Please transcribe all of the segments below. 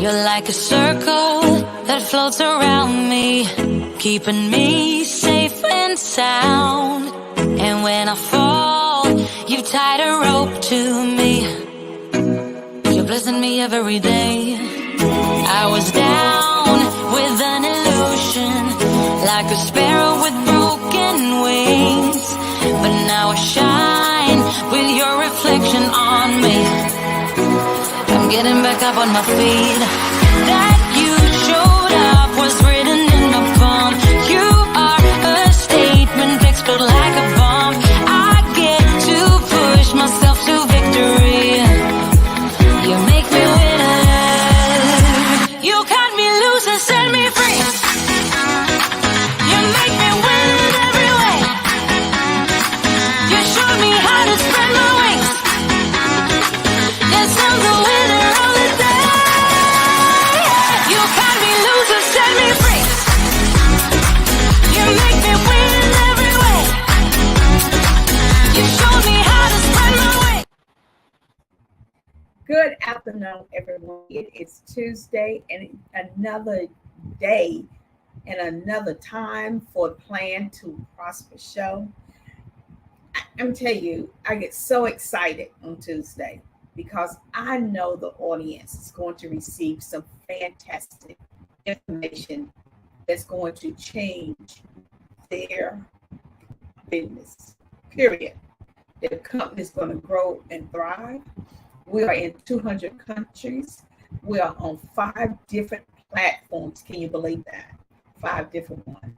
You're like a circle that floats around me, keeping me safe and sound. And when I fall, you tied a rope to me. You're blessing me every day. I was down with an illusion, like a sparrow with broken wings. But now I shine with your reflection on me. I'm getting back up on my feet. That you showed up was written in my palm. You are a statement, explode like a bomb. I get to push myself to victory. You make me winner. You cut me loose and set me free. You make me win every way. You showed me how to spread my wings. Yes, I'm the winner of the day. You cut me loose and set me free. You make me win every way. You showed me how to spread my wings. Good afternoon, everyone. It is Tuesday and another day and another time for Plan to Prosper show. I'm telling you, I get so excited on Tuesday because I know the audience is going to receive some fantastic information that's going to change their business, period. Their company is going to grow and thrive. We are in 200 countries. We are on 5 different platforms. Can you believe that? 5 different ones.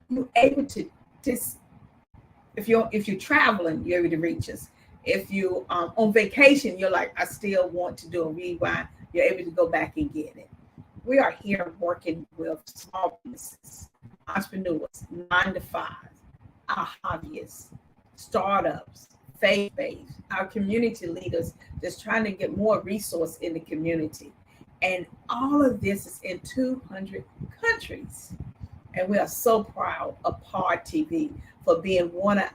You're able to just, if you're traveling, you're able to reach us. If you on vacation, you're like, I still want to do a rewind. You're able to go back and get it. We are here working with small businesses, entrepreneurs, 9 to 5, our hobbyists, startups, faith-based, our community leaders just trying to get more resource in the community. And all of this is in 200 countries. And we are so proud of PAR TV for being one of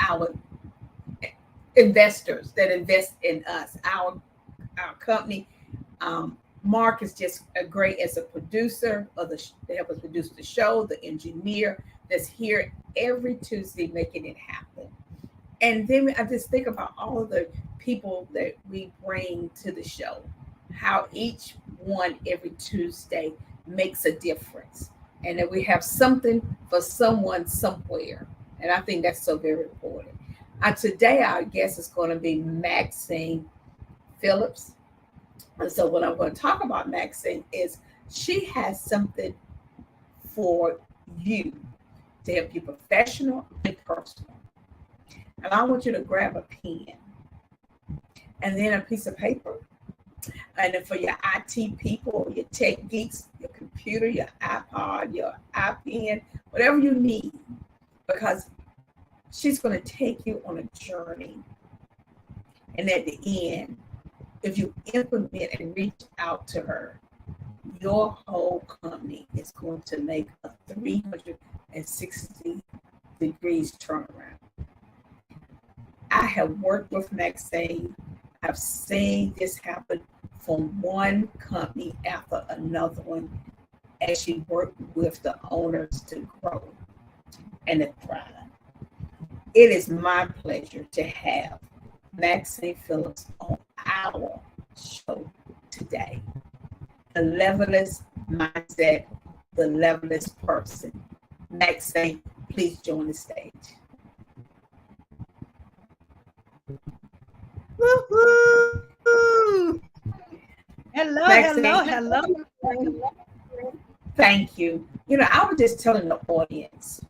our investors that invest in us. Our company, Mark is just great as a producer of they help us produce the show, the engineer that's here every Tuesday making it happen. And then I just think about all of the people that we bring to the show, how each one every Tuesday makes a difference, and that we have something for someone somewhere. And I think that's so very important. Today, our guest is going to be Maxine Phillips. And so what I'm going to talk about Maxine is she has something for you to help you professional and personal. And I want you to grab a pen and then a piece of paper. And then for your IT people, your tech geeks, your computer, your iPod, your iPen, whatever you need, because she's going to take you on a journey. And at the end, if you implement and reach out to her, your whole company is going to make a 360 degrees turnaround. I have worked with Maxine. I've seen this happen from one company after another one as she worked with the owners to grow and to thrive. It is my pleasure to have Maxine Phillips on our show today. The Levelist Mindset, the Levelist Person. Maxine, please join the stage. Woo-hoo! Hello, Maxine. hello. Thank you. You know, I was just telling the audience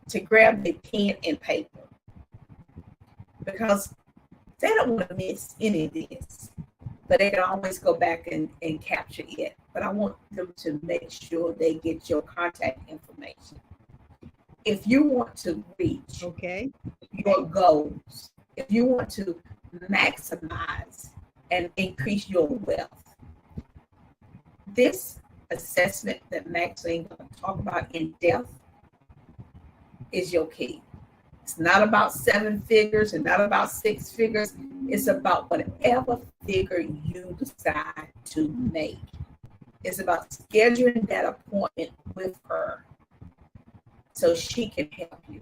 to grab their pen and paper because they don't want to miss any of this, but they can always go back and capture it. But I want them to make sure they get your contact information. If you want to reach your goals, if you want to maximize and increase your wealth, this assessment that Maxine is going to talk about in depth is your key. It's not about 7 figures and not about 6 figures. It's about whatever figure you decide to make. It's about scheduling that appointment with her so she can help you.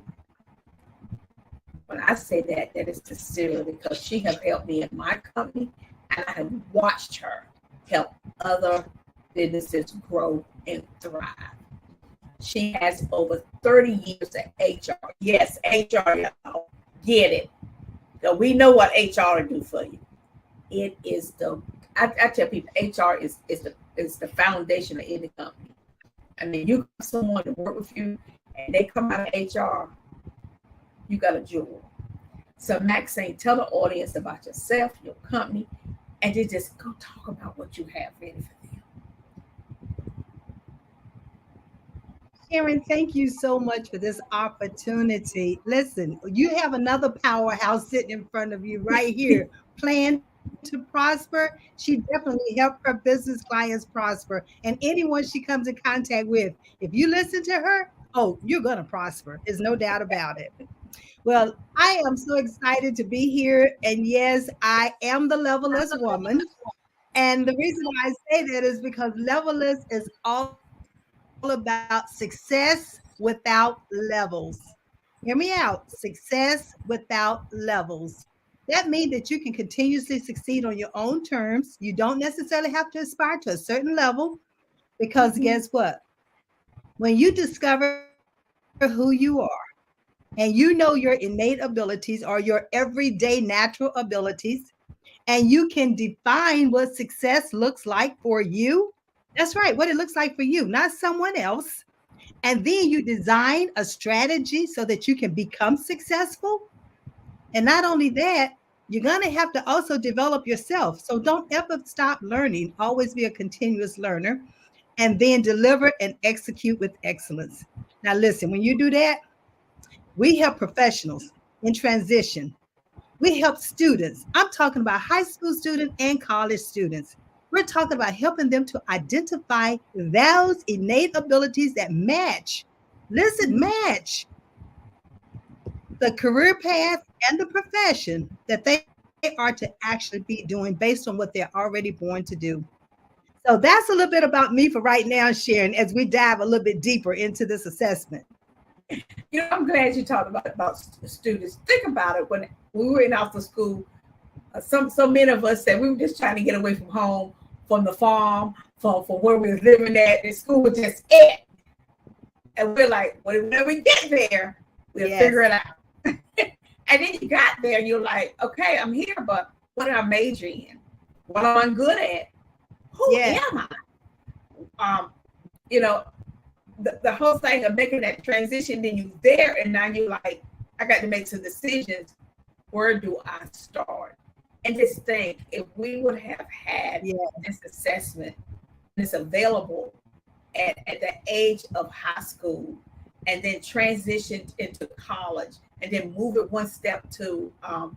When I say that, that is sincerely because she has helped me in my company, and I have watched her help other businesses grow and thrive. She has over 30 years of HR. Yes, HR, y'all, get it. So we know what HR do for you. It is I tell people HR is the foundation of any company. I mean, you got someone to work with you and they come out of HR, you got a jewel. So Maxine, tell the audience about yourself, your company, and then just go talk about what you have ready for them. Sharon, thank you so much for this opportunity. Listen, you have another powerhouse sitting in front of you right here. Plan to prosper. She definitely helped her business clients prosper. And anyone she comes in contact with, if you listen to her, oh, you're going to prosper. There's no doubt about it. Well, I am so excited to be here. And yes, I am the level-less woman. And the reason why I say that is because level-less is all about success without levels. Hear me out. Success without levels. That means that you can continuously succeed on your own terms. You don't necessarily have to aspire to a certain level because Mm-hmm. guess what? When you discover who you are and you know your innate abilities or your everyday natural abilities, and you can define what success looks like for you. That's right, what it looks like for you, not someone else. And then you design a strategy so that you can become successful. And not only that, you're going to have to also develop yourself. So don't ever stop learning. Always be a continuous learner and then deliver and execute with excellence. Now, listen, when you do that, we help professionals in transition. We help students. I'm talking about high school students and college students. We're talking about helping them to identify those innate abilities that match. Listen, Mm-hmm. match the career path and the profession that they are to actually be doing based on what they're already born to do. So that's a little bit about me for right now, Sharon, as we dive a little bit deeper into this assessment. I'm glad you talked about students. Think about it. When we were in after school, so many of us said we were just trying to get away from home, from the farm, from where we were living at. And school was just it. And we're like, when we get there, we'll Yes. figure it out. And then you got there, and you're like, okay, I'm here, but what am I majoring in? What am I good at? Who Yes. am I? You know, the whole thing of making that transition, then you're there, and now you're like, I got to make some decisions. Where do I start? And just think, if we would have had Yes. this assessment, this available at the age of high school, and then transitioned into college, and then move it one step to out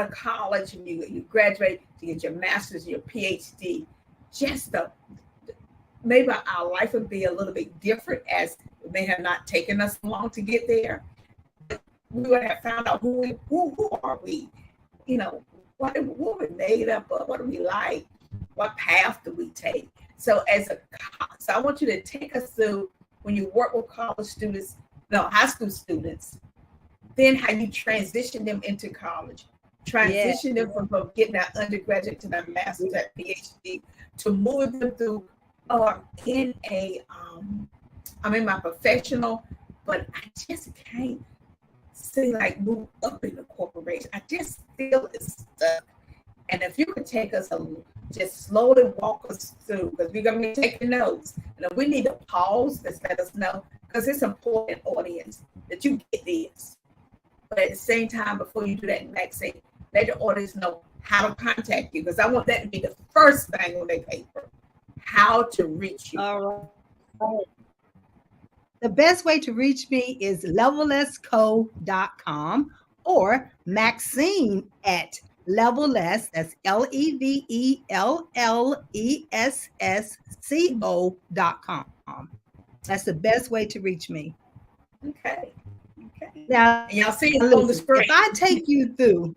of college, and you graduate to get your master's, your PhD, just the maybe our life would be a little bit different, as it may have not taken us long to get there. We would have found out who are we, what we're made up of, what do we like, what path do we take. So I want you to take us through when you work with college students, no, high school students, then how you transition them into college, Yes. transition them from getting that undergraduate to that master's, that PhD, to moving them through in I'm in my professional, but I just can't say like move up in the corporation. I just feel it's stuck. And if you could take us just slowly walk us through, because we're gonna be taking notes. And if we need to pause, just let us know, because it's important, audience, that you get this. But at the same time, before you do that, Maxine, let the audience know how to contact you, because I want that to be the first thing on their paper. How to reach you. All right. The best way to reach me is levellessco.com or Maxine at levelless, that's levellessco.com. That's the best way to reach me. Okay. Okay. Now, And y'all listen, see if it on I the take screen. you through,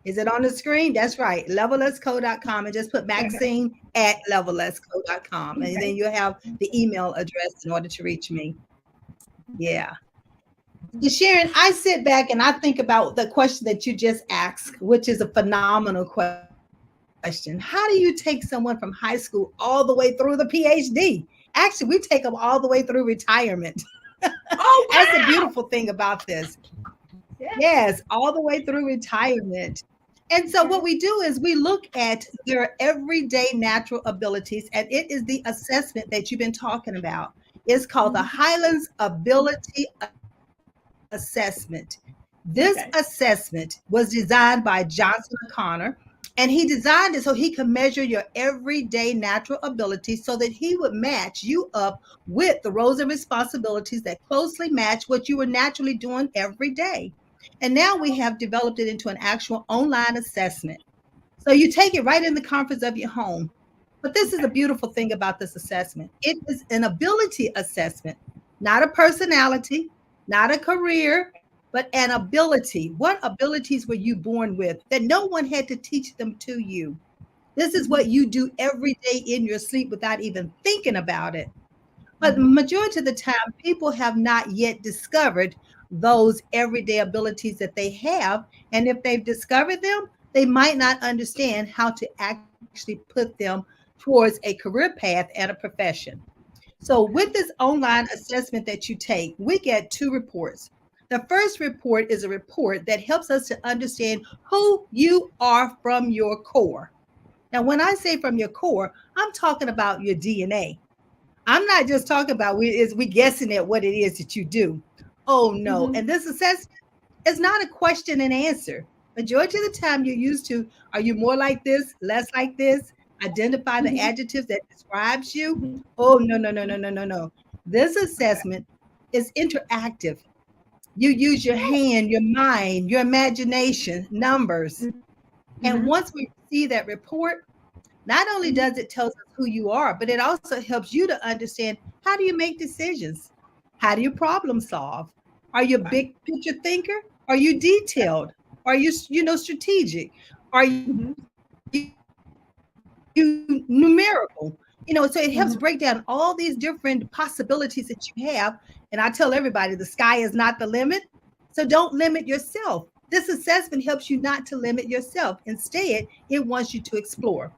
Is it on the screen? That's right. LevelUsCo.com, and just put Maxine at LevelUsCo.com. And then you have the email address in order to reach me. Yeah. So Sharon, I sit back and I think about the question that you just asked, which is a phenomenal question. How do you take someone from high school all the way through the PhD? Actually, we take them all the way through retirement. Oh, wow. That's the beautiful thing about this. Yes, all the way through retirement. And so what we do is we look at their everyday natural abilities, and it is the assessment that you've been talking about. It's called the Highlands Ability Assessment. This assessment was designed by Johnson O'Connor, and he designed it so he could measure your everyday natural abilities so that he would match you up with the roles and responsibilities that closely match what you were naturally doing every day. And now we have developed it into an actual online assessment. So you take it right in the comforts of your home. But this is the beautiful thing about this assessment. It is an ability assessment, not a personality, not a career, but an ability. What abilities were you born with that no one had to teach them to you? This is what you do every day in your sleep without even thinking about it. But the majority of the time, people have not yet discovered those everyday abilities that they have. And if they've discovered them, they might not understand how to actually put them towards a career path and a profession. So with this online assessment that you take, we get 2 reports. The first report is a report that helps us to understand who you are from your core. Now, when I say from your core, I'm talking about your DNA. I'm not just talking about we guessing at what it is that you do. Oh no. And this assessment is not a question and answer. Majority of the time you're used to, are you more like this, less like this? Identify the adjectives that describes you. Oh no. This assessment is interactive. You use your hand, your mind, your imagination, numbers. And once we see that report, not only does it tell us who you are, but it also helps you to understand, how do you make decisions? How do you problem solve? Are you a big picture thinker? Are you detailed? Are you strategic? Are you numerical? So it helps break down all these different possibilities that you have. And I tell everybody, the sky is not the limit. So don't limit yourself. This assessment helps you not to limit yourself. Instead, it wants you to explore.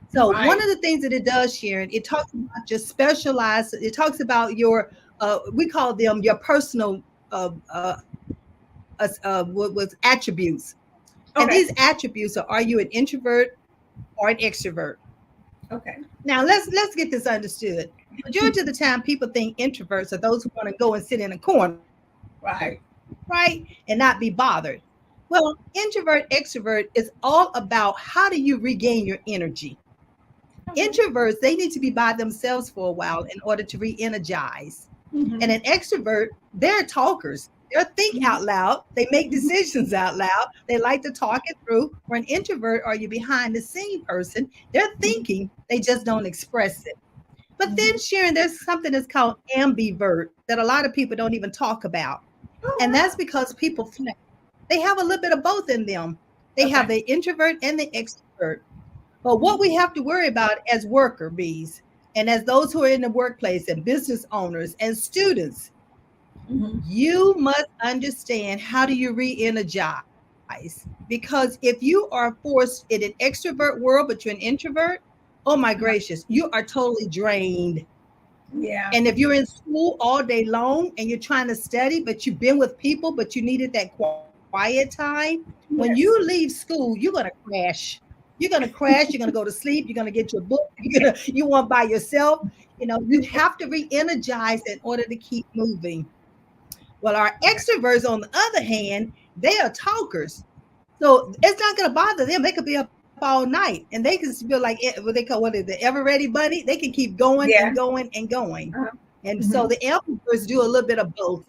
So one of the things that it does, Sharon, it talks about your specialized, it talks about your, we call them your personal with attributes. And these attributes are you an introvert or an extrovert? Okay. Now let's get this understood. Majority of the time, people think introverts are those who want to go and sit in a corner, right, and not be bothered. Well, introvert, extrovert is all about how do you regain your energy. Introverts, they need to be by themselves for a while in order to re-energize. And an extrovert, they're talkers. They think out loud. They make decisions out loud. They like to talk it through. For an introvert, or you behind the scene person, they're thinking, they just don't express it. But then, Sharon, there's something that's called ambivert that a lot of people don't even talk about. And that's because people flex. They have a little bit of both in them. They have the introvert and the extrovert. But what we have to worry about as worker bees, and as those who are in the workplace and business owners and students, you must understand, how do you re-energize? Because if you are forced in an extrovert world, but you're an introvert, oh my gracious, you are totally drained. And if you're in school all day long and you're trying to study, but you've been with people, but you needed that quiet time, when you leave school, you're going to crash. You're going to crash. You're going to go to sleep. You're going to get your book. You want by yourself. You have to re-energize in order to keep moving. Well, our extroverts, on the other hand, they are talkers. So it's not going to bother them. They could be up all night and they can feel like what they call, the ever ready bunny. They can keep going and going and going. And so the ambiverts do a little bit of both.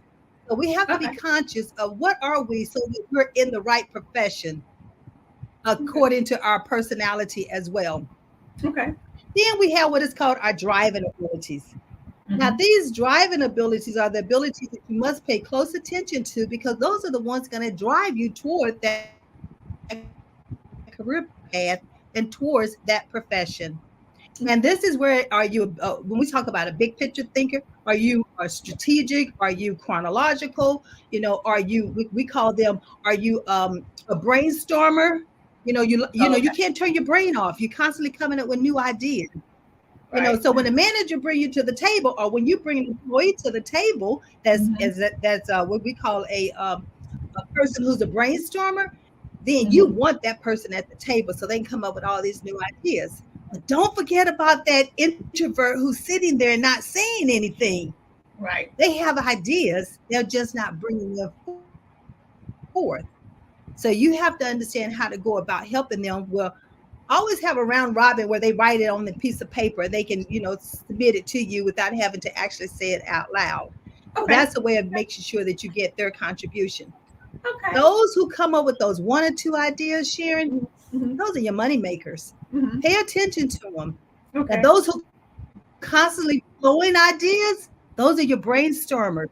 So we have to be conscious of what are we, so that we're in the right profession according to our personality as well. Then we have what is called our driving abilities. Now, these driving abilities are the abilities that you must pay close attention to, because those are the ones going to drive you toward that career path and towards that profession. And this is where are you, when we talk about a big picture thinker, are you a strategic? Are you chronological? Are you, we call them, are you a brainstormer? You Okay. can't turn your brain off. You're constantly coming up with new ideas. Right. So when a manager bring you to the table, or when you bring an employee to the table, that's Mhm. what we call a person who's a brainstormer. Then you Mhm. want that person at the table so they can come up with all these new ideas. But don't forget about that introvert who's sitting there and not saying anything. Right. They have ideas, they're just not bringing them forth. So you have to understand how to go about helping them. Well, always have a round robin where they write it on the piece of paper. They can, submit it to you without having to actually say it out loud. So that's a way of Okay. making sure that you get their contribution. Okay. Those who come up with those one or two ideas, Sharon, Mhm. those are your money makers. Mhm. Pay attention to them. Now, Okay. those who constantly flowing ideas, those are your brainstormers.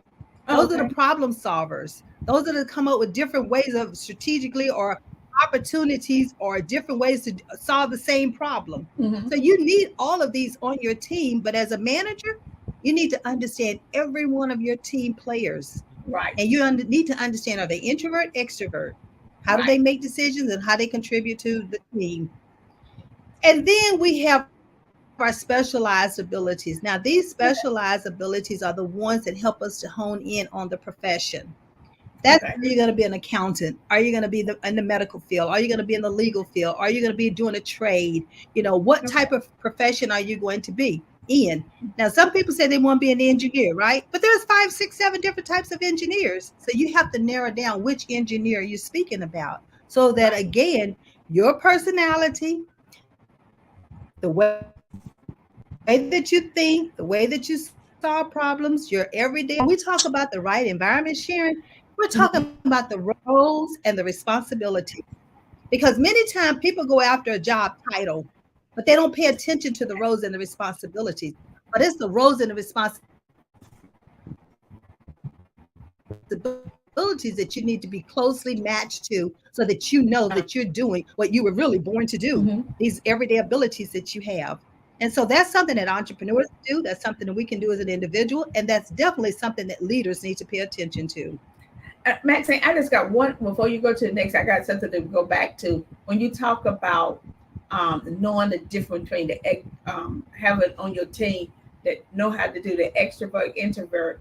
Those are the problem Okay. solvers. Those are that come up with different ways of strategically or opportunities or different ways to solve the same problem. So Mhm. you need all of these on your team, but as a manager, you need to understand every one of your team players. Right. And you need to understand, are they introvert, extrovert? How do they Right. make decisions and how they contribute to the team? And then we have our specialized abilities. Now, these specialized Okay. abilities are the ones that help us to hone in on the profession. That's where you're Okay. going to be an accountant. Are you going to be in the medical field? Are you going to be in the legal field? Are you going to be doing a trade? What type Okay. of profession are you going to be in? Now, some people say they want to be an engineer, right? But there's 5, 6, 7 different types of engineers. So you have to narrow down which engineer you're speaking about so that, Right. again, your personality, the way that you think, the way that you solve problems, your everyday abilities. When we talk about the right environment, Sharon, we're talking about the roles and the responsibilities. Because many times people go after a job title, but they don't pay attention to the roles and the responsibilities. But it's the roles and the responsibilities that you need to be closely matched to so that you know that you're doing what you were really born to do. These everyday abilities that you have, these everyday abilities that you have. Mhm. And so that's something that entrepreneurs do. That's something that we can do as an individual. And that's definitely something that leaders need to pay attention to. Maxine, I just got one before you go to the next. I got something to go back to when you talk about knowing the difference between having on your team that know how to do the extrovert introvert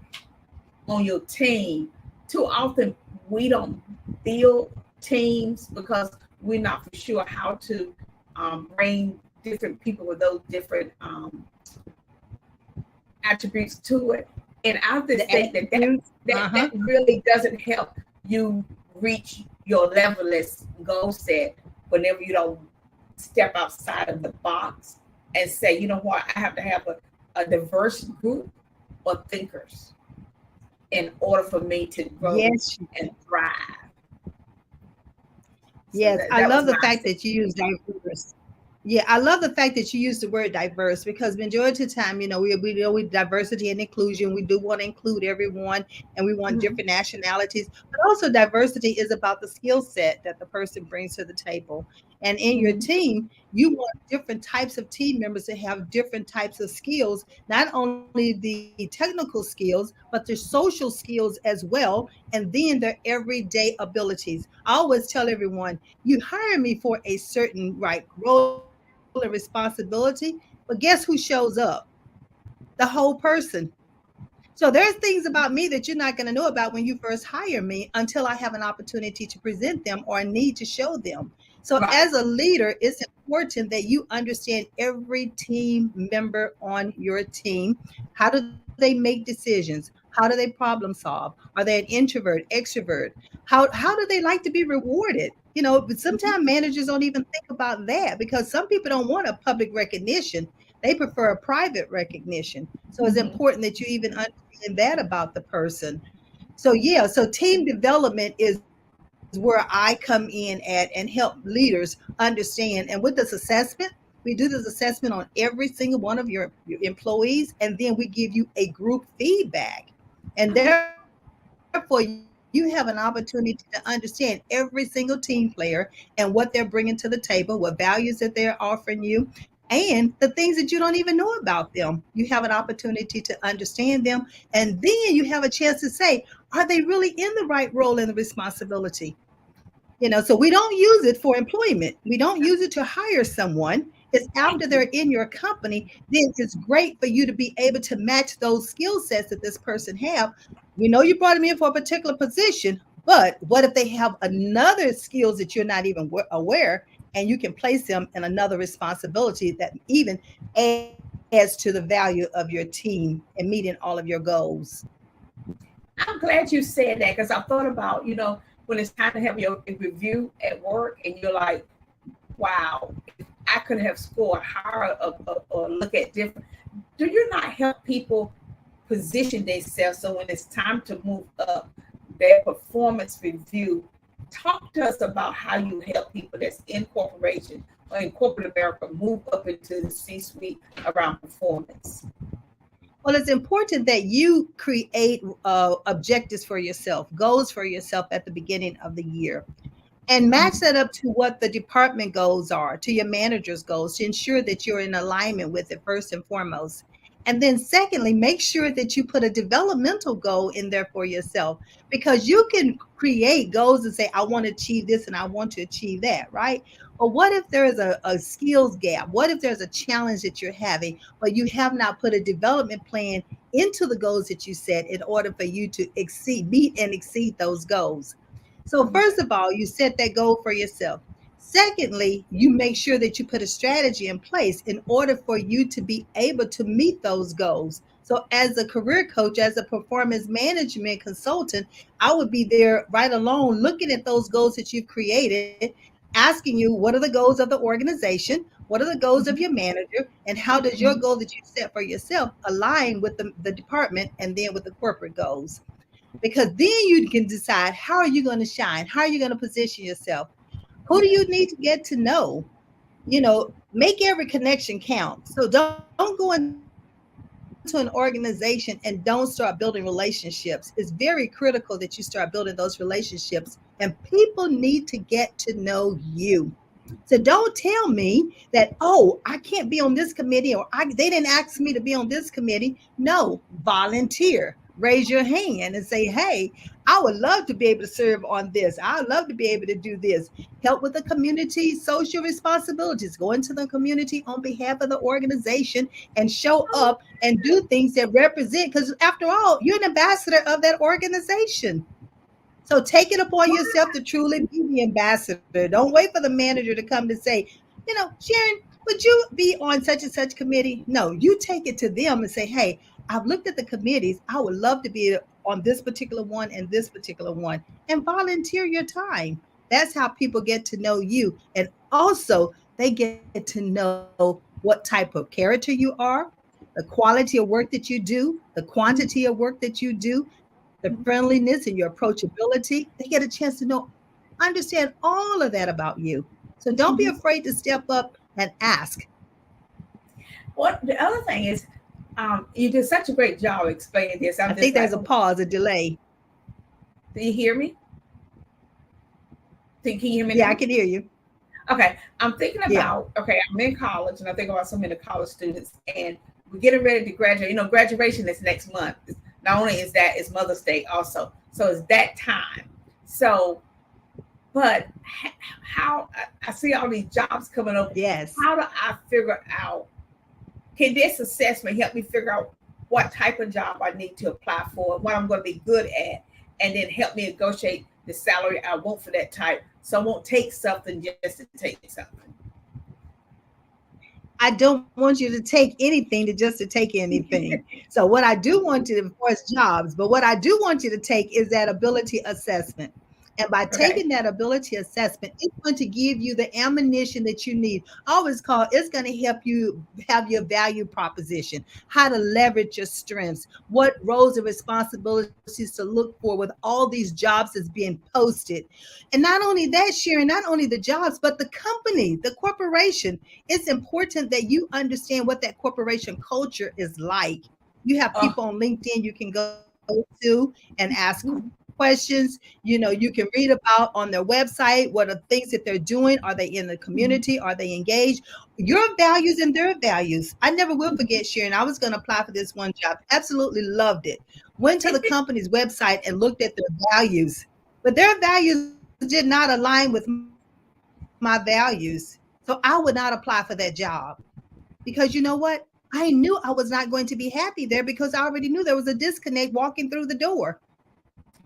on your team. Too often we don't build teams because we're not for sure how to bring different people with those different attributes to it. And I The just think that that, attributes, that, that really doesn't help you reach your levelist goal set whenever you don't step outside of the box and say, you know what, I have to have a diverse group of thinkers in order for me to grow yes, and thrive. So yes, that, I that was love the my fact that you use diverse. Yeah, I love the fact that you use the word diverse because majority of the time, we deal with diversity and inclusion. We do want to include everyone and we want Mhm. different nationalities, but also diversity is about the skill set that the person brings to the table. And in your Mhm. team, you want different types of team members to have different types of skills, not only the technical skills, but their social skills as well, and then their everyday abilities. I always tell everyone, you hire me for a certain right role and responsibility, but guess who shows up? The whole person. So there's things about me that you're not going to know about when you first hire me until I have an opportunity to present them or a need to show them. So as Right. a leader, it's important that you understand every team member on your team. How do they make decisions? How do they problem solve? Are they an introvert, extrovert? How do they like to be rewarded? But sometimes managers don't even think about that because some people don't want a public recognition. They prefer a private recognition. So it's Mhm. important that you even understand that about the person. So yeah, so team development is where I come in at and help leaders understand. And with this assessment, we do this assessment on every single one of your employees, and then we give you a group feedback. And therefore, you can understand you have an opportunity to understand every single team player and what they're bringing to the table, what values that they're offering you, and the things that you don't even know about them. You have an opportunity to understand them. And then you have a chance to say, are they really in the right role and the responsibility? So we don't use it for employment. We don't use it to hire someone. It's Thank after you. they're in your company, then it's great for you to be able to match those skill sets that this person have. We know you brought them in for a particular position, but what if they have another skills that you're not even aware, and you can place them in another responsibility that even adds to the value of your team and meeting all of your goals. I'm glad you said that because I thought about, when it's time to have your review at work and you're like, wow, if I could have scored higher or look at different. Do you not help people position themselves so when it's time to move up, their performance review? Talk to us about how you help people that's in corporation or in corporate America move up into the C-suite around performance. Well, it's important that you create objectives for yourself, goals for yourself at the beginning of the year, and match that up to what the department goals are, to your manager's goals, to ensure that you're in alignment with it first and foremost. And then, secondly, make sure that you put a developmental goal in there for yourself, because you can create goals and say, I want to achieve this and I want to achieve that, right? But what if there is a skills gap? What if there's a challenge that you're having, but you have not put a development plan into the goals that you set in order for you to meet and exceed those goals? So, first of all, you set that goal for yourself. Secondly, you make sure that you put a strategy in place in order for you to be able to meet those goals. So, as a career coach, as a performance management consultant, I would be there right along looking at those goals that you've created, asking you, what are the goals of the organization? What are the goals of your manager? And how does your goal that you set for yourself align with the department and then with the corporate goals? Because then you can decide, how are you going to shine? How are you going to position yourself? Who do you need to get to know? Make every connection count. So don't go into an organization and don't start building relationships. It's very critical that you start building those relationships, and people need to get to know you. So don't tell me that, oh, I can't be on this committee, or they didn't ask me to be on this committee. No, volunteer. Raise your hand and say, hey, I would love to be able to serve on this. I'd love to be able to do this. Help with the community social responsibilities. Go into the community on behalf of the organization and show up and do things that represent, because after all, you're an ambassador of that organization. So take it upon yourself to truly be the ambassador. Don't wait for the manager to come to say, Sharon, would you be on such and such committee? No, you take it to them and say, hey, I've looked at the committees. I would love to be on this particular one and this particular one, and volunteer your time. That's how people get to know you. And also, they get to know what type of character you are, the quality of work that you do, the quantity of work that you do, the friendliness and your approachability. They get a chance to understand all of that about you. So don't be afraid to step up and ask. What the other thing is, you did such a great job explaining this. I I'm think just there's like, a pause, a delay. do you hear me? Can you hear me Yeah, I now? can hear you. Okay, I'm thinking Yeah. about, okay, I'm in college and I think about so many college students and we're getting ready to graduate. Graduation is next month. Not only is that, it's Mother's Day also. So it's that time. So, but how I see all these jobs coming up. Yes. How do I figure out, can this assessment help me figure out what type of job I need to apply for, what I'm going to be good at, and then help me negotiate the salary I want for that type so I won't take something just to take something. I don't want you to take anything just to take anything. So what I do want you to, of course, jobs, but what I do want you to take is that ability assessment. And by Okay. taking that ability assessment, it's going to give you the ammunition that you need. I always call it's going to help you have your value proposition, how to leverage your strengths, what roles and responsibilities to look for with all these jobs that's being posted. And not only that, Sharon, not only the jobs, but the company, the corporation. It's important that you understand what that corporation culture is like. You have Oh, people on LinkedIn you can go to and ask questions. questions. You can read about on their website what are things that they're doing. Are they in the community? Are they engaged? Your values and their values. I never will forget, Sharon. I was going to apply for this one job. Absolutely loved it. Went to the company's website and looked at their values, but their values did not align with my values. So I would not apply for that job, because you know what? I knew I was not going to be happy there, because I already knew there was a disconnect walking through the door.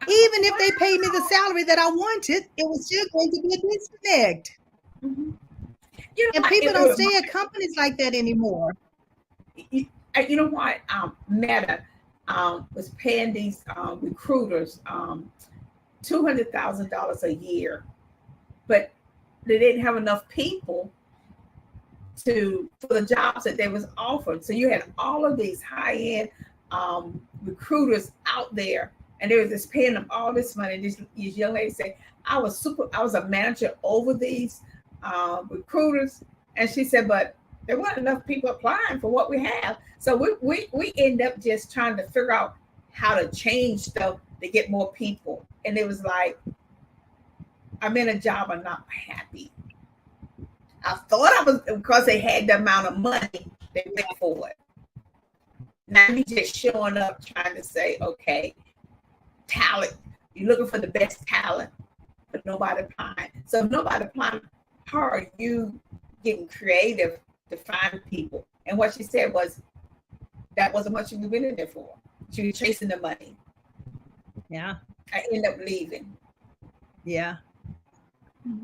Even if they paid me the salary that I wanted, it was still going to be a disconnect. And people don't stay at companies like that anymore. You know what? Meta was paying these recruiters $200,000 a year, but they didn't have enough people for the jobs that they was offered. So you had all of these high-end recruiters out there, and they were just paying them all this money. This young lady said, I was a manager over these recruiters, and she said, but there weren't enough people applying for what we have. So we end up just trying to figure out how to change stuff to get more people. And it was like, I'm in a job, I'm not happy. I thought I was, because they had the amount of money, they went for it. Now you just showing up trying to say, okay, talent, you're looking for the best talent, but nobody applying. So if nobody applying hard, you getting creative to find people. And what she said was, that wasn't what you were in there for. She was chasing the money. Yeah. I end up leaving. Yeah.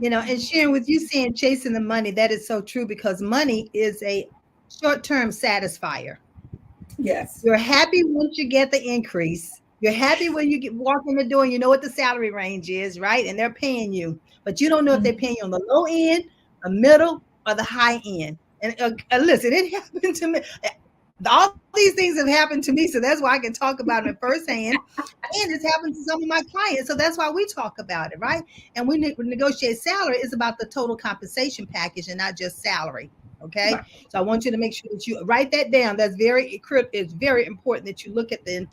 And Sharon, with you saying chasing the money, that is so true, because money is a short-term satisfier. Yes. You're happy once you get the increase. You're happy when you walk in the door and you know what the salary range is, right? And they're paying you, but you don't know if they're paying you on the low end, the middle, or the high end. And listen, it happened to me. All these things have happened to me, so that's why I can talk about it firsthand. And it's happened to some of my clients, so that's why we talk about it, right? And we negotiate salary is about the total compensation package and not just salary. Okay, right. So I want you to make sure that you write that down. It's very important that you look at the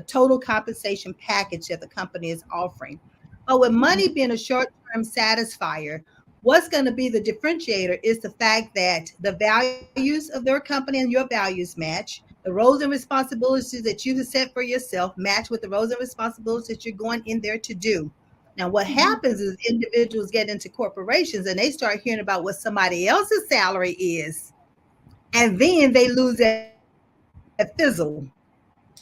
total compensation package that the company is offering. But with money being a short-term satisfier, what's going to be the differentiator is the fact that the values of their company and your values match. The roles and responsibilities that you have set for yourself match with the roles and responsibilities that you're going in there to do. Now, what happens is individuals get into corporations and they start hearing about what somebody else's salary is, and then they lose that fizzle.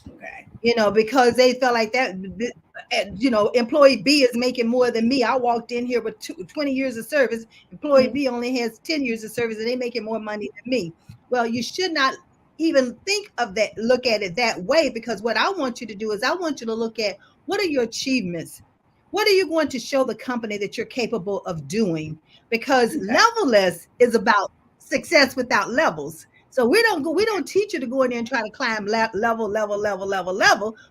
Okay. Because they felt like that, employee B is making more than me. I walked in here with 20 years of service. Employee B only has 10 years of service, and they making more money than me. Well, you should not even think of that, look at it that way, because what I want you to do is I want you to look at, what are your achievements? What are you going to show the company that you're capable of doing? Because levelless is about success without levels. So we don't teach you to go in there and try to climb level.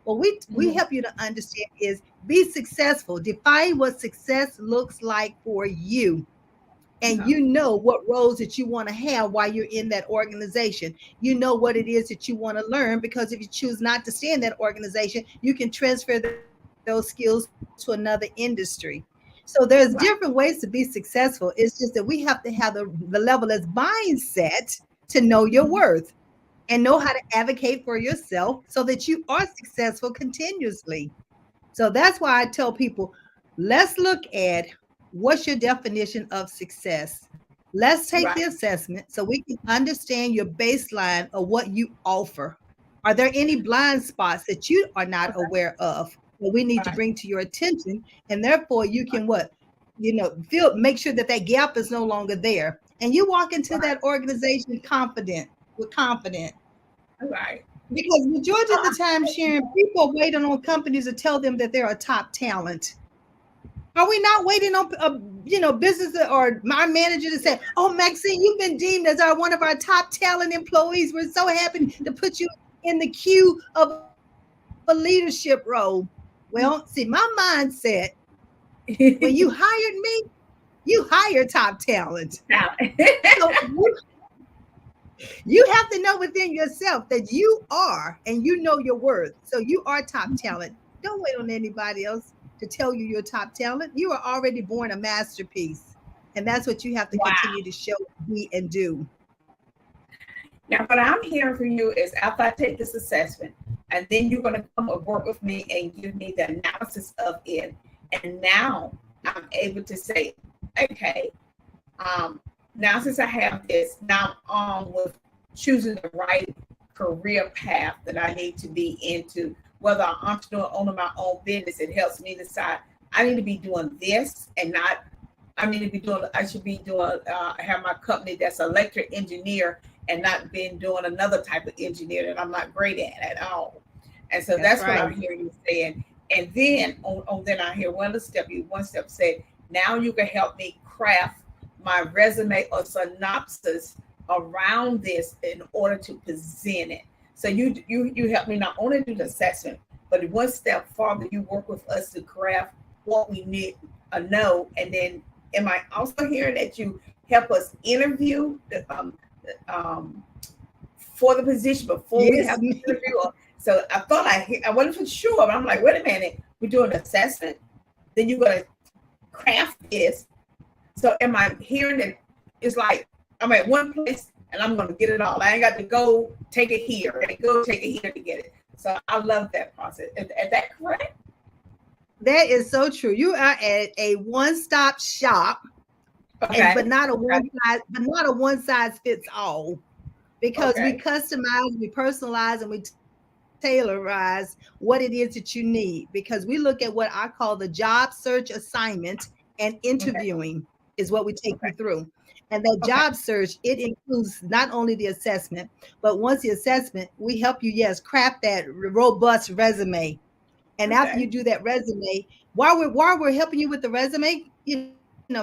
What we help you to understand is be successful. Define what success looks like for you. And you know what roles that you want to have while you're in that organization. You know what it is that you want to learn, because if you choose not to stay in that organization, you can transfer those skills to another industry. So there's different ways to be successful. It's just that we have to have the levelless mindset to know your worth and know how to advocate for yourself so that you are successful continuously. So that's why I tell people, let's look at what's your definition of success. Let's take the assessment so we can understand your baseline of what you offer. Are there any blind spots that you are not aware of that we need to bring to your attention? And therefore you can make sure that gap is no longer there. And you walk into that organization confident. Right. Because majority of the time, Sharon, people are waiting on companies to tell them that they're a top talent. Are we not waiting on business or our manager to say, oh, Maxine, you've been deemed as one of our top talent employees. We're so happy to put you in the queue of a leadership role. Well, see, my mindset, when you hired me, you hire top talent. So you have to know within yourself that you are, and you know your worth. So you are top talent. Don't wait on anybody else to tell you you're top talent. You are already born a masterpiece. And that's what you have to Wow. continue to show, be, and do. Now, what I'm hearing from you is after I take this assessment, and then you're going to come and work with me and give me the analysis of it. And now I'm able to say, okay, now since I have this, now I'm on with choosing the right career path that I need to be into. Whether I'm an entrepreneur, owning my own business, it helps me decide I need to be doing this and not, I should be doing, have my company that's an electric engineer and not been doing another type of engineer that I'm not great at all. And so that's right. what I'm hearing you saying. And then then I hear one step said, now you can help me craft my resume or synopsis around this in order to present it. So you help me not only do the assessment, but one step farther, you work with us to craft what we need know. And then am I also hearing that you help us interview for the position before we have the interview? So I thought I wasn't for sure, but I'm like, wait a minute, we're doing an assessment, then you're gonna craft this. So am I hearing that it's like I'm at one place and I'm gonna get it all? I ain't got to go take it here and go take it here to get it. So I love that process. Is that correct? That is so true. You are at a one-stop shop, okay. but not a one size fits all, because we customize, we personalize, and we tailorize what it is that you need. Because we look at what I call the job search assignment, and interviewing is what we take you through. And that job search, it includes not only the assessment, but once the assessment, we help you, craft that robust resume. And after you do that resume, while we're helping you with the resume,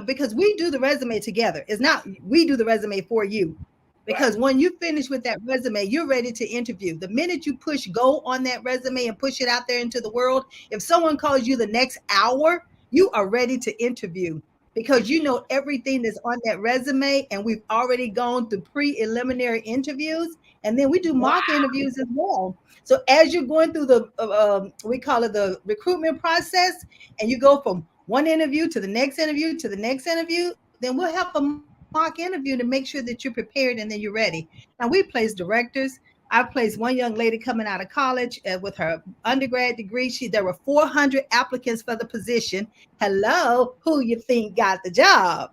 because we do the resume together. It's not we do the resume for you. Because when you finish with that resume, you're ready to interview. The minute you push go on that resume and push it out there into the world, if someone calls you the next hour, you are ready to interview, because you know everything that's on that resume, and we've already gone through preliminary interviews, and then we do mock interviews as well. So as you're going through the we call it the recruitment process, and you go from one interview to the next interview to the next interview, then we'll have a mock interview to make sure that you're prepared and then you're ready. Now, we place directors. I placed one young lady coming out of college with her undergrad degree. There were 400 applicants for the position. Hello, who you think got the job?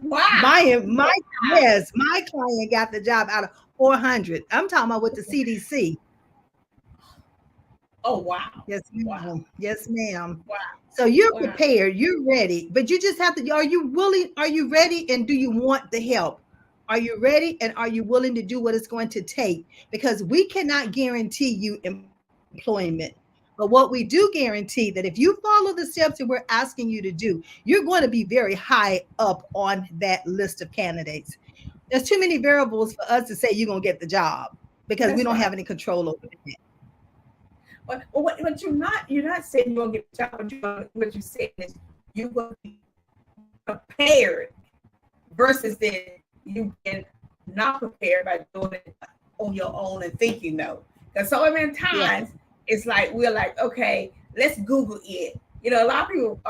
Wow. My client got the job out of 400. I'm talking about with the CDC. Oh, wow. Yes, ma'am. Wow. Yes, ma'am. Wow. So you're prepared, you're ready, but you just have to, are you willing, are you ready, and do you want the help? Are you ready, and are you willing to do what it's going to take? Because we cannot guarantee you employment. But what we do guarantee, that if you follow the steps that we're asking you to do, you're going to be very high up on that list of candidates. There's too many variables for us to say you're going to get the job, because we don't have any control over it. But you're not saying you're gonna get a job. What you said is you're gonna be prepared versus then you get not prepared by doing it on your own and thinking no. Because so many times it's like we're like, okay, let's Google it. A lot of people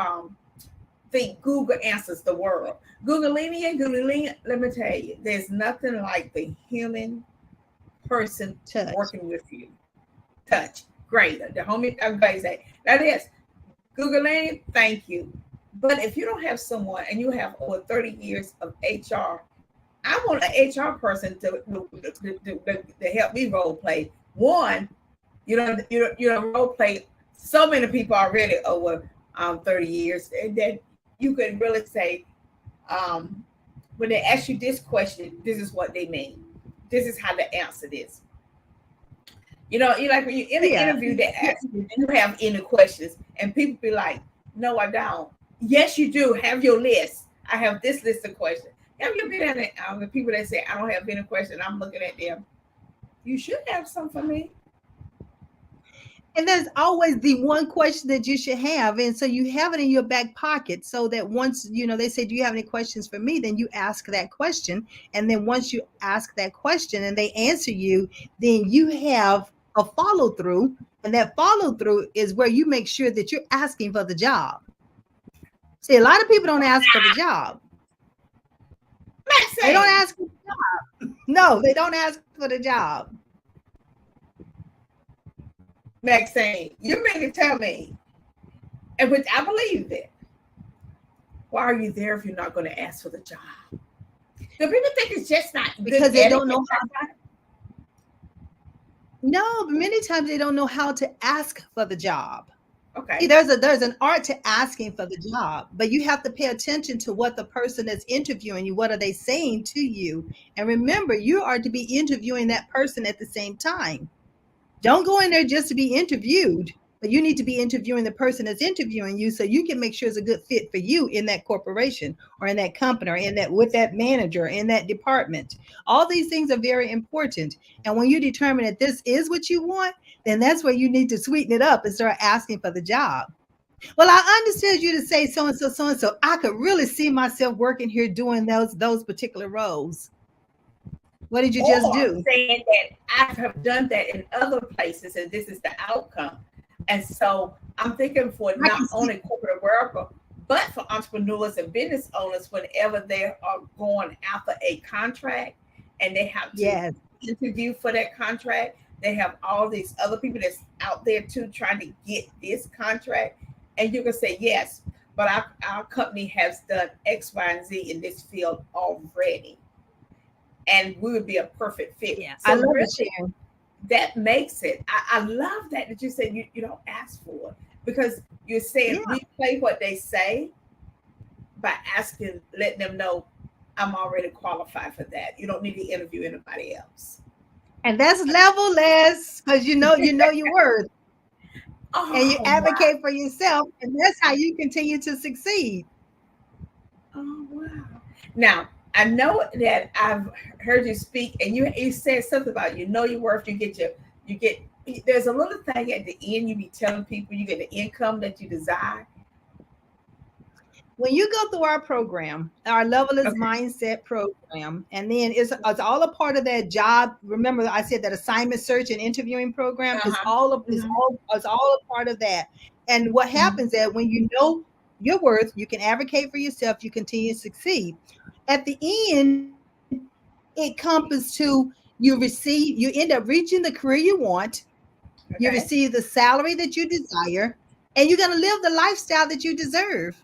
think Google answers the world. Googling, let me tell you, there's nothing like the human person working with you. Touch. Great. The homie, everybody say that is Googling. Thank you. But if you don't have someone and you have over 30 years of HR, I want an HR person to help me role play. One, you don't role play so many people already over 30 years, and then you can really say, when they ask you this question, this is what they mean. This is how to answer this. You like when you're in an interview, they ask you, do you have any questions? And people be like, no, I don't. Yes, you do. Have your list. I have this list of questions. Have you been in the people that say, I don't have any questions? I'm looking at them. You should have some for me. And there's always the one question that you should have. And so you have it in your back pocket, so that once, they say, do you have any questions for me? Then you ask that question. And then once you ask that question and they answer you, then you have a follow through And that follow through is where you make sure that you're asking for the job. See, a lot of people don't ask for the job. They don't ask for the job. No, they don't ask for the job. Maxine, you mean to tell me, and which I believe that, why are you there if you're not going to ask for the job? Do people think it's just not because they don't know how? No, but many times they don't know how to ask for the job. Okay. See, there's an art to asking for the job, but you have to pay attention to what the person that's interviewing you, what are they saying to you? And remember, you are to be interviewing that person at the same time. Don't go in there just to be interviewed, but you need to be interviewing the person that's interviewing you so you can make sure it's a good fit for you in that corporation or in that company or in that with that manager in that department. All these things are very important. And when you determine that this is what you want, then that's where you need to sweeten it up and start asking for the job. Well, I understood you to say so and so, so and so. I could really see myself working here doing those particular roles. What did you just do? Saying that I have done that in other places and this is the outcome. And so I'm thinking for not only corporate America, but for entrepreneurs and business owners, whenever they are going after a contract and they have to interview for that contract, they have all these other people that's out there too trying to get this contract. And you can say, yes, but our company has done X, Y, and Z in this field already. And we would be a perfect fit. Yeah, so I love really, it. that makes it. I love that you said you don't ask for it because you're saying replay what they say by asking, letting them know I'm already qualified for that. You don't need to interview anybody else. And that's level less because you know your worth. And you advocate for yourself, and that's how you continue to succeed. Oh wow! Now I know that I've heard you speak, and you said something about your worth. You get. There's a little thing at the end you be telling people you get the income that you desire. When you go through our program, our Levelist Mindset program, and then it's all a part of that job. Remember, I said that assignment search and interviewing program is all a part of that. And what happens is when you know your worth, you can advocate for yourself, you continue to succeed. At the end, it comes to you end up reaching the career you want, you receive the salary that you desire, and you're going to live the lifestyle that you deserve.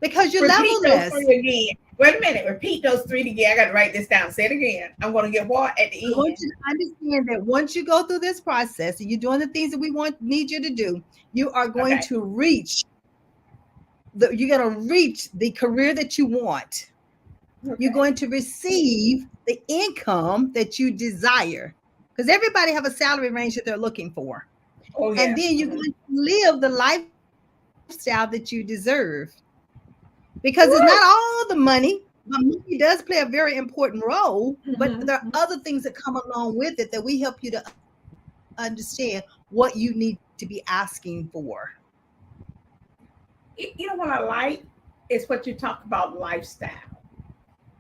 Because you're level-less. Wait a minute. Repeat those three again. I got to write this down. Say it again. I'm going to get what at the end. I want you to understand that once you go through this process and you're doing the things that we need you to do, you are going to reach the career that you want. You're going to receive the income that you desire. Because everybody have a salary range that they're looking for. Oh, yeah. And then you're going to live the lifestyle that you deserve. Because it's not all the money. Money does play a very important role, but there are other things that come along with it that we help you to understand what you need to be asking for. You know what I like is what you talk about lifestyle.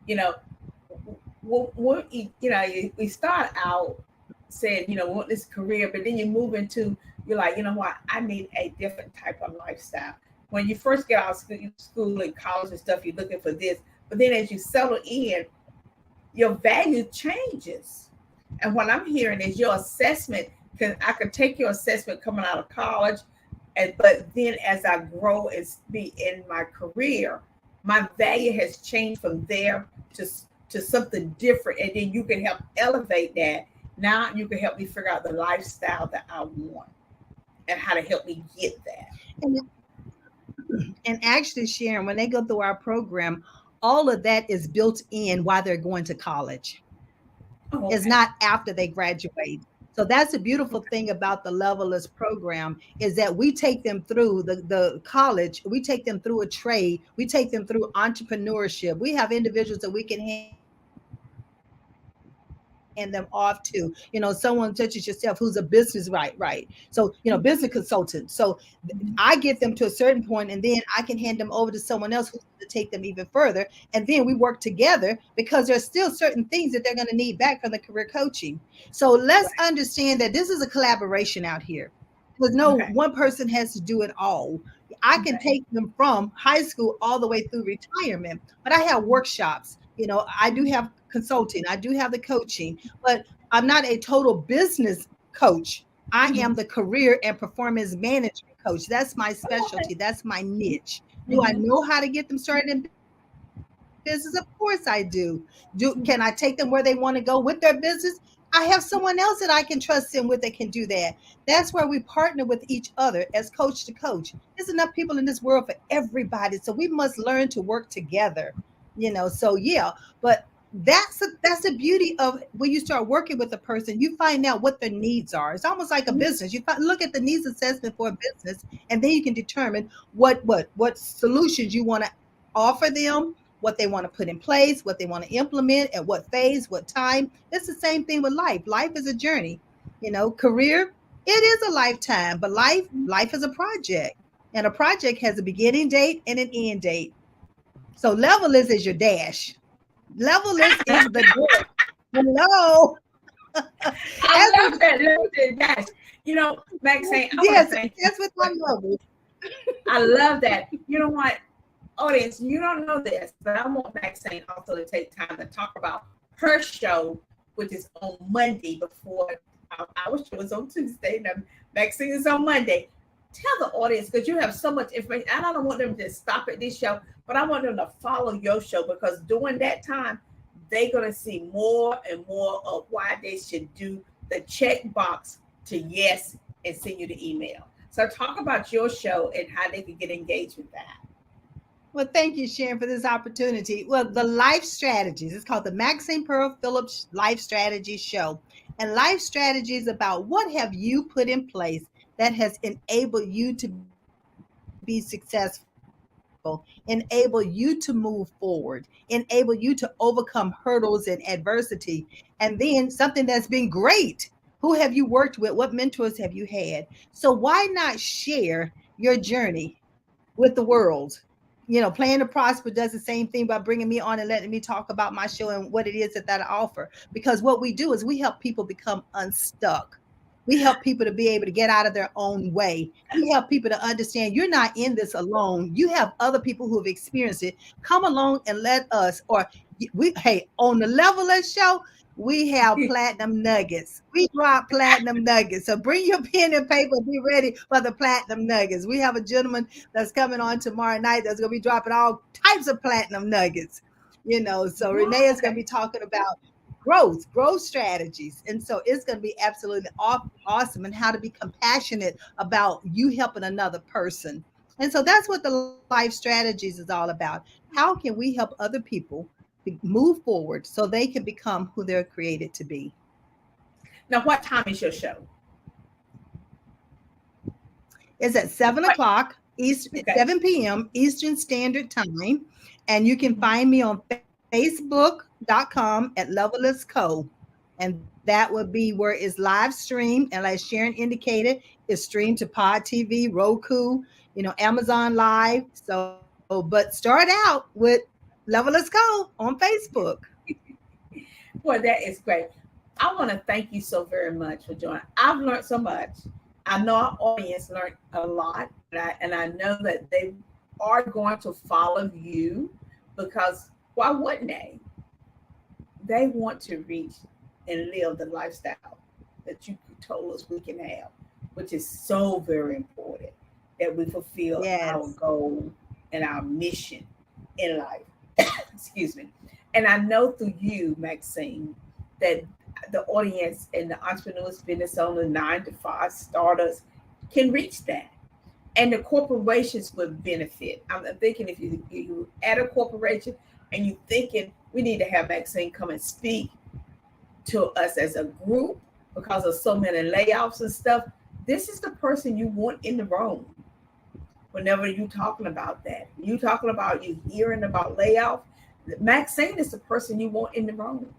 We start out saying, we want this career, but then you move into, you're like, you know what, I need a different type of lifestyle. When you first get out of school and college and stuff, you're looking for this. But then as you settle in, your value changes. And what I'm hearing is your assessment, I could take your assessment coming out of college, but then as I grow and be in my career, my value has changed from there to something different. And then you can help elevate that. Now you can help me figure out the lifestyle that I want and how to help me get that. And actually, Sharon, when they go through our program, all of that is built in while they're going to college. It's not after they graduate. So that's the beautiful thing about the Levelist program is that we take them through the college, we take them through a trade, we take them through entrepreneurship. We have individuals that we can hand them off to, someone such as yourself who's a business, right. So, business consultant. So I get them to a certain point, and then I can hand them over to someone else who's going to take them even further. And then we work together because there's still certain things that they're going to need back from the career coaching. So let's understand that this is a collaboration out here. Because no one person has to do it all. I can take them from high school all the way through retirement, but I have workshops. I do have consulting, I do have the coaching, but I'm not a total business coach. I am the career and performance management coach. That's my specialty. That's my niche. Do I know how to get them started in business? Of course I do. Can I take them where they want to go with their business? I have someone else that I can trust in with that can do that. That's where we partner with each other as coach to coach. There's enough people in this world for everybody. So we must learn to work together, so yeah, but that's the beauty of when you start working with a person, you find out what their needs are. It's almost like a business. You look at the needs assessment for a business, and then you can determine what solutions you want to offer them, what they want to put in place, what they want to implement, at what phase, what time. It's the same thing with life. Life is a journey. Career, it is a lifetime, but life is a project. And a project has a beginning date and an end date. So levelist is your dash. Levelist is the dash. Hello. I love that levelist dash. Maxine, yes, that's what I love. I love that. You know what? Audience, you don't know this, but I want Maxine also to take time to talk about her show, which is on Monday before our show is on Tuesday. Now, Maxine is on Monday. Tell the audience, because you have so much information. I don't want them to stop at this show, but I want them to follow your show, because during that time, they're going to see more and more of why they should do the check box to yes and send you the email. So talk about your show and how they can get engaged with that. Well, thank you, Sharon, for this opportunity. Well, the Life Strategies, it's called the Maxine Pearl Phillips Life Strategies Show. And Life Strategies is about what have you put in place that has enabled you to be successful, enable you to move forward, enable you to overcome hurdles and adversity. And then something that's been great. Who have you worked with? What mentors have you had? So why not share your journey with the world? Plan to Prosper does the same thing by bringing me on and letting me talk about my show and what it is that I offer. Because what we do is we help people become unstuck. We help people to be able to get out of their own way. We help people to understand you're not in this alone. You have other people who have experienced it. Come along and let us, on the Levelist Show, we have platinum nuggets. We drop platinum nuggets. So bring your pen and paper. Be ready for the platinum nuggets. We have a gentleman that's coming on tomorrow night that's going to be dropping all types of platinum nuggets. So Renee is going to be talking about growth strategies. And so it's going to be absolutely awesome, and how to be compassionate about you helping another person. And so that's what the Life Strategies is all about. How can we help other people move forward so they can become who they're created to be? Now, what time is your show? It's at 7 o'clock Eastern, 7 p.m. Eastern Standard Time. And you can find me on Facebook.com at Levelist Co. And that would be where it's live streamed. And like Sharon indicated, it's streamed to Pod TV, Roku, Amazon Live. So, but start out with Levelist Co. on Facebook. Well, that is great. I want to thank you so very much for joining. I've learned so much. I know our audience learned a lot, and I know that they are going to follow you, because why wouldn't they? They want to reach and live the lifestyle that you told us we can have, which is so very important, that we fulfill our goal and our mission in life. Excuse me. And I know through you, Maxine, that the audience and the entrepreneurs, business owners, 9-to-5 starters can reach that. And the corporations would benefit. I'm thinking if you at a corporation and you're thinking we need to have Maxine come and speak to us as a group because of so many layoffs and stuff, this is the person you want in the room. Whenever you're talking about that, you hearing about layoff, Maxine is the person you want in the room,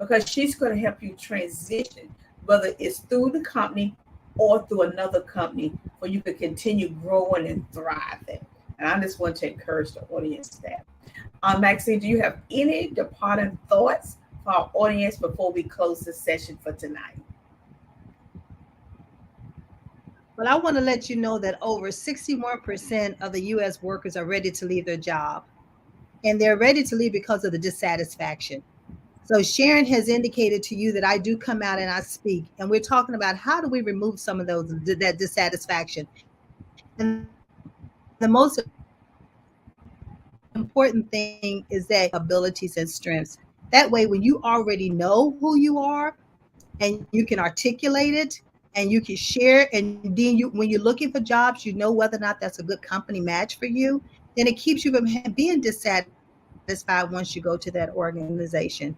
because she's going to help you transition, whether it's through the company or through another company, where you can continue growing and thriving. And I just want to encourage the audience that. Maxine, do you have any departing thoughts for our audience before we close the session for tonight? Well, I want to let you know that over 61% of the US workers are ready to leave their job. And they're ready to leave because of the dissatisfaction. So Sharon has indicated to you that I do come out and I speak, and we're talking about how do we remove some of that dissatisfaction. And the most important thing is that abilities and strengths. That way, when you already know who you are and you can articulate it and you can share, and then when you're looking for jobs, you know whether or not that's a good company match for you, then it keeps you from being dissatisfied once you go to that organization.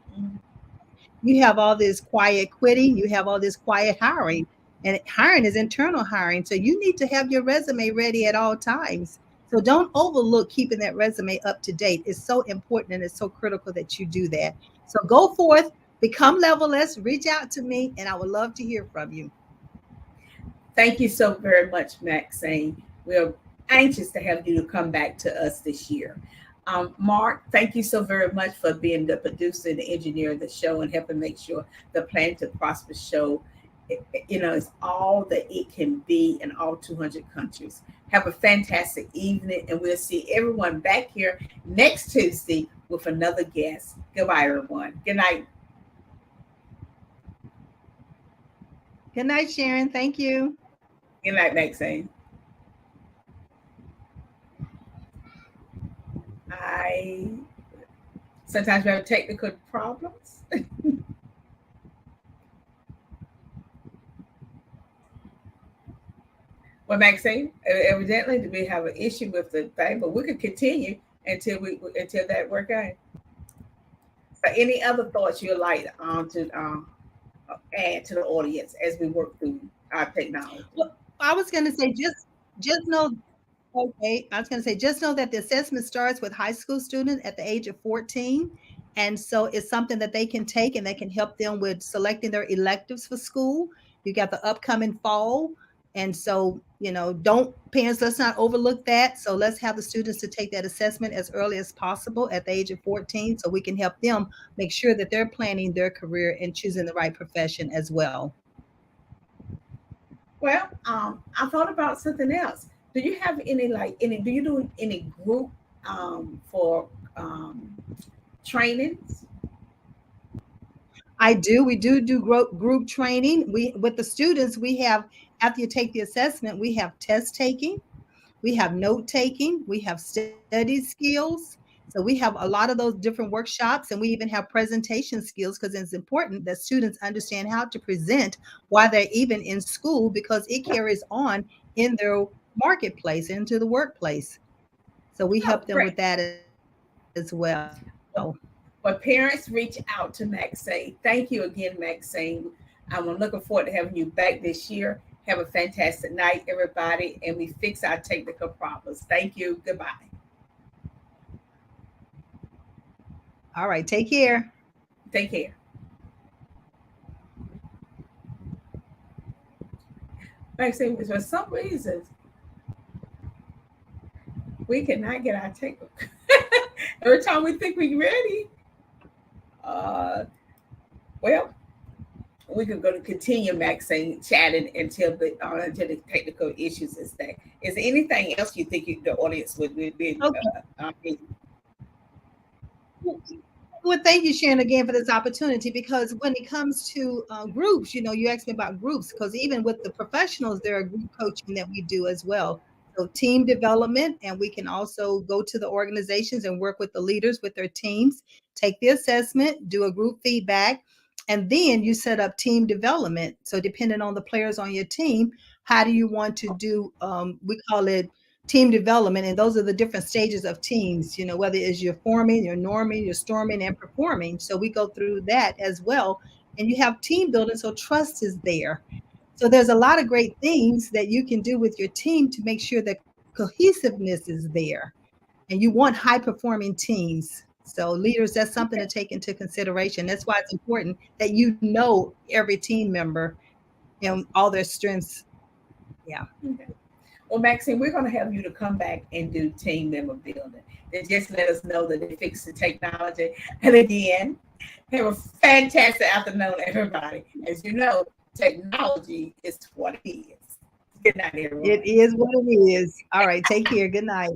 You have all this quiet quitting, you have all this quiet hiring, and hiring is internal hiring. So you need to have your resume ready at all times. So don't overlook keeping that resume up to date. It's so important and it's so critical that you do that. So go forth, become level-less, reach out to me, and I would love to hear from you. Thank you so very much, Maxine. We're anxious to have you to come back to us this year. Mark, thank you so very much for being the producer and the engineer of the show and helping make sure the Plan to Prosper show, is all that it can be in all 200 countries. Have a fantastic evening, and we'll see everyone back here next Tuesday with another guest. Goodbye, everyone. Good night. Good night, Sharon. Thank you. Good night, Maxine. I sometimes we have technical problems. Well, Maxine, evidently we have an issue with the thing, but we could continue until that work out. So, any other thoughts you'd like to add to the audience as we work through our technology? Well, I was going to say just know. Okay, I was going to say, just know that the assessment starts with high school students at the age of 14. And so it's something that they can take and they can help them with selecting their electives for school. You got the upcoming fall. And so, parents, let's not overlook that. So let's have the students to take that assessment as early as possible at the age of 14 so we can help them make sure that they're planning their career and choosing the right profession as well. Well, I thought about something else. Do you have do you do any group for trainings? I do. We do group training. With the students, we have, after you take the assessment, we have test taking, we have note taking, we have study skills. So we have a lot of those different workshops, and we even have presentation skills because it's important that students understand how to present while they're even in school because it carries on in their marketplace, into the workplace. So we Oh, help them with great. that as well. But parents, reach out to Maxine. Thank you again, Maxine. I'm looking forward to having you back this year. Have a fantastic night, everybody, and we fix our technical problems. Thank you. Goodbye. All right. Take care. Take care. Maxine, for some reason, we cannot get our technical. Every time we think we're ready, uh, well, we can go to continue, Maxine, chatting until the technical issues is there. Is there anything else you think the audience would be? Okay. Well, thank you, Sharon, again for this opportunity because when it comes to groups, you asked me about groups because even with the professionals, there are group coaching that we do as well. So team development, and we can also go to the organizations and work with the leaders with their teams, take the assessment, do a group feedback, and then you set up team development. So depending on the players on your team, how do you want to do, we call it team development, and those are the different stages of teams, whether it's you're forming, you're norming, you're storming, and performing. So we go through that as well. And you have team building, so trust is there. So there's a lot of great things that you can do with your team to make sure that cohesiveness is there. And you want high performing teams. So leaders, that's something to take into consideration. That's why it's important that you know every team member and all their strengths. Yeah. Okay. Well, Maxine, we're going to have you to come back and do team member building. And just let us know that they fix the technology. And again, have a fantastic afternoon, everybody. As you know, technology is what it is. Good night, everyone. It is what it is. All right. Take care. Good night.